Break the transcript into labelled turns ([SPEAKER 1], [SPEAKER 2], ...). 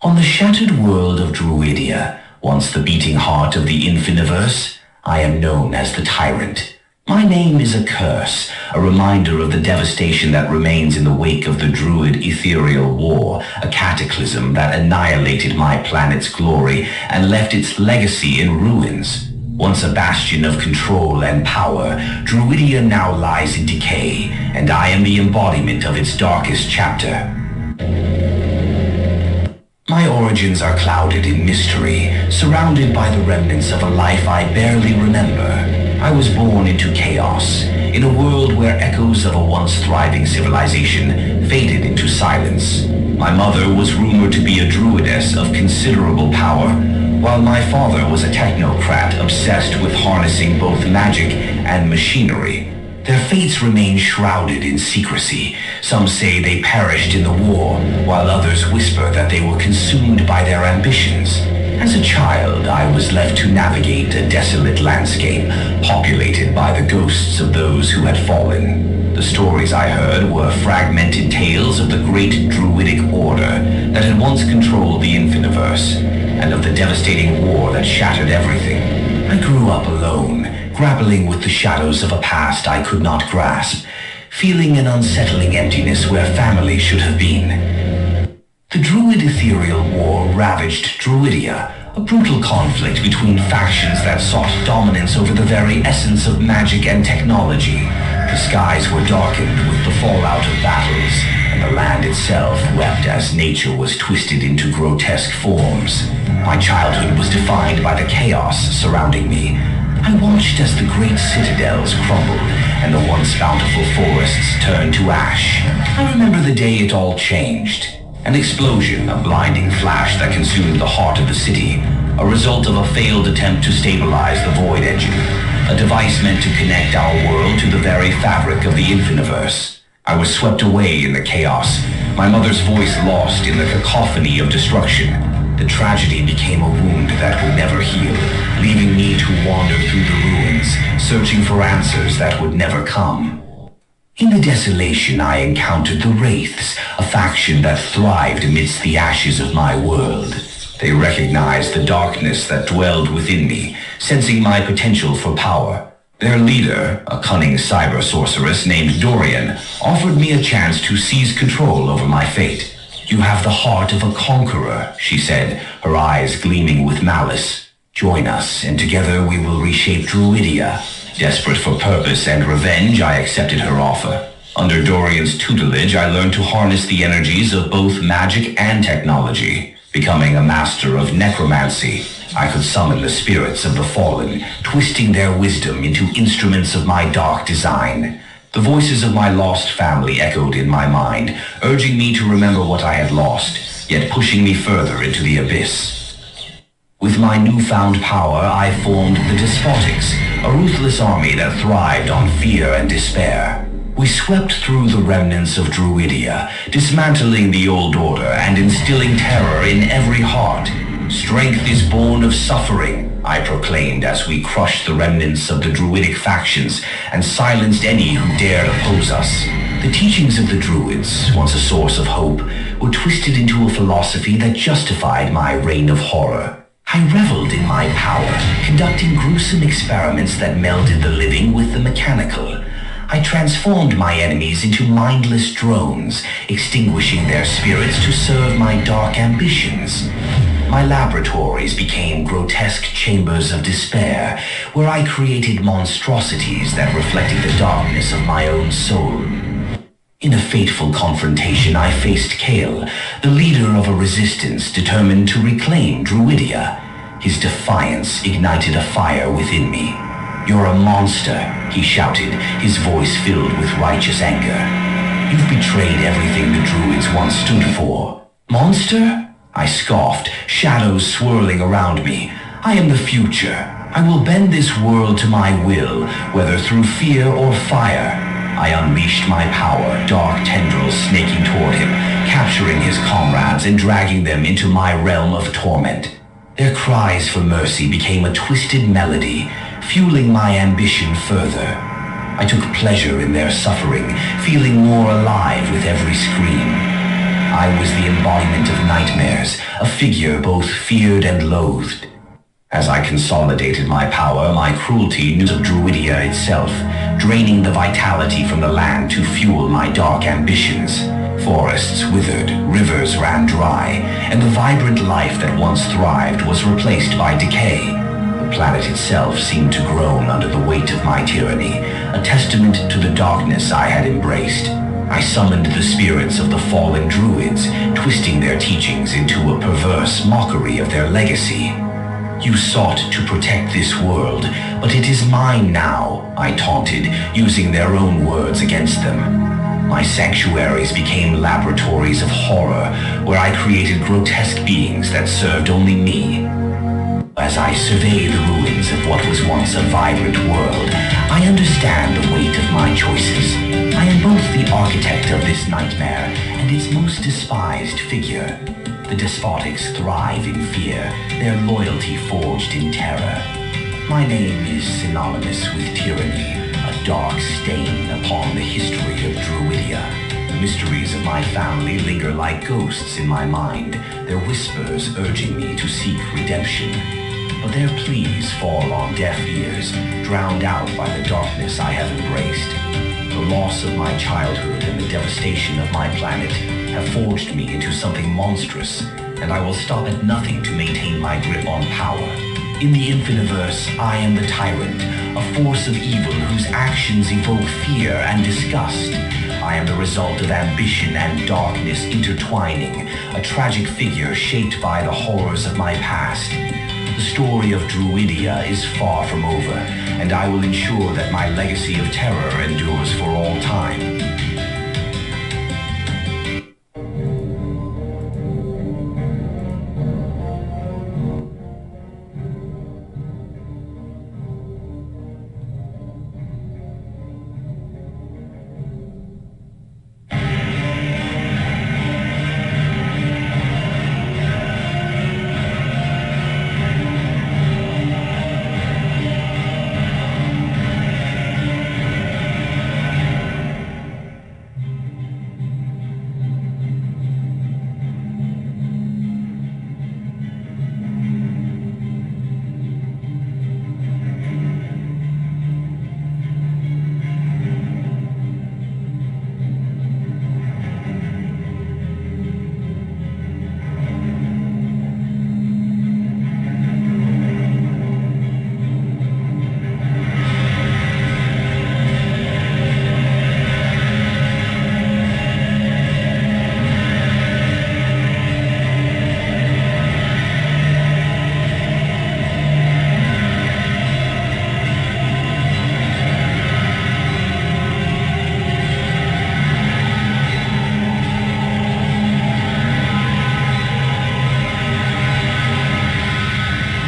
[SPEAKER 1] On the shattered world of Druidia, once the beating heart of the Infiniverse, I am known as the Tyrant. My name is a curse, a reminder of the devastation that remains in the wake of the Druid ethereal war, a cataclysm that annihilated my planet's glory and left its legacy in ruins. Once a bastion of control and power, Druidia now lies in decay, and I am the embodiment of its darkest chapter. My origins are clouded in mystery, surrounded by the remnants of a life I barely remember. I was born into chaos, in a world where echoes of a once thriving civilization faded into silence. My mother was rumored to be a druidess of considerable power, while my father was a technocrat obsessed with harnessing both magic and machinery. Their fates remain shrouded in secrecy. Some say they perished in the war, while others whisper that they were consumed by their ambitions. As a child, I was left to navigate a desolate landscape, populated by the ghosts of those who had fallen. The stories I heard were fragmented tales of the great druidic order that had once controlled the Infiniverse, and of the devastating war that shattered everything. I grew up alone, grappling with the shadows of a past I could not grasp, feeling an unsettling emptiness where family should have been. The Druid Ethereal War ravaged Druidia, a brutal conflict between factions that sought dominance over the very essence of magic and technology. The skies were darkened with the fallout of battles, and the land itself wept as nature was twisted into grotesque forms. My childhood was defined by the chaos surrounding me. I watched as the great citadels crumbled and the once bountiful forests turned to ash. I remember the day it all changed. An explosion, a blinding flash that consumed the heart of the city, a result of a failed attempt to stabilize the Void Engine, a device meant to connect our world to the very fabric of the Infiniverse. I was swept away in the chaos, my mother's voice lost in the cacophony of destruction. The tragedy became a wound that would never heal, leaving me to wander through the ruins, searching for answers that would never come. In the desolation, I encountered the Wraiths, a faction that thrived amidst the ashes of my world. They recognized the darkness that dwelled within me, sensing my potential for power. Their leader, a cunning cyber sorceress named Dorian, offered me a chance to seize control over my fate. "You have the heart of a conqueror," she said, her eyes gleaming with malice. "Join us, and together we will reshape Druidia." Desperate for purpose and revenge, I accepted her offer. Under Dorian's tutelage, I learned to harness the energies of both magic and technology. Becoming a master of necromancy, I could summon the spirits of the fallen, twisting their wisdom into instruments of my dark design. The voices of my lost family echoed in my mind, urging me to remember what I had lost, yet pushing me further into the abyss. With my newfound power, I formed the Despotics, a ruthless army that thrived on fear and despair. We swept through the remnants of Druidia, dismantling the old order and instilling terror in every heart. "Strength is born of suffering," I proclaimed as we crushed the remnants of the Druidic factions and silenced any who dared oppose us. The teachings of the Druids, once a source of hope, were twisted into a philosophy that justified my reign of horror. I reveled in my power, conducting gruesome experiments that melded the living with the mechanical. I transformed my enemies into mindless drones, extinguishing their spirits to serve my dark ambitions. My laboratories became grotesque chambers of despair, where I created monstrosities that reflected the darkness of my own soul. In a fateful confrontation, I faced Kale, the leader of a resistance determined to reclaim Druidia. His defiance ignited a fire within me. "You're a monster," he shouted, his voice filled with righteous anger. "You've betrayed everything the Druids once stood for." "Monster?" I scoffed, shadows swirling around me. "I am the future. I will bend this world to my will, whether through fear or fire." I unleashed my power, dark tendrils snaking toward him, capturing his comrades and dragging them into my realm of torment. Their cries for mercy became a twisted melody, fueling my ambition further. I took pleasure in their suffering, feeling more alive with every scream. I was the embodiment of nightmares, a figure both feared and loathed. As I consolidated my power, my cruelty knew of Druidia itself, draining the vitality from the land to fuel my dark ambitions. Forests withered, rivers ran dry, and the vibrant life that once thrived was replaced by decay. The planet itself seemed to groan under the weight of my tyranny, a testament to the darkness I had embraced. I summoned the spirits of the fallen druids, twisting their teachings into a perverse mockery of their legacy. You sought to protect this world, but it is mine now, I taunted, using their own words against them. My sanctuaries became laboratories of horror, where I created grotesque beings that served only me. As I survey the ruins of what was once a vibrant world, I understand the weight of my choices. I am both the architect of this nightmare and its most despised figure. The Despotics thrive in fear, their loyalty forged in terror. My name is synonymous with tyranny, a dark stain upon the history of Druidia. The mysteries of my family linger like ghosts in my mind, their whispers urging me to seek redemption. But their pleas fall on deaf ears, drowned out by the darkness I have embraced. The loss of my childhood and the devastation of my planet have forged me into something monstrous, and I will stop at nothing to maintain my grip on power. In the Infiniverse, I am the Tyrant, a force of evil whose actions evoke fear and disgust. I am the result of ambition and darkness intertwining, a tragic figure shaped by the horrors of my past. The story of Druidia is far from over, and I will ensure that my legacy of terror endures for all time.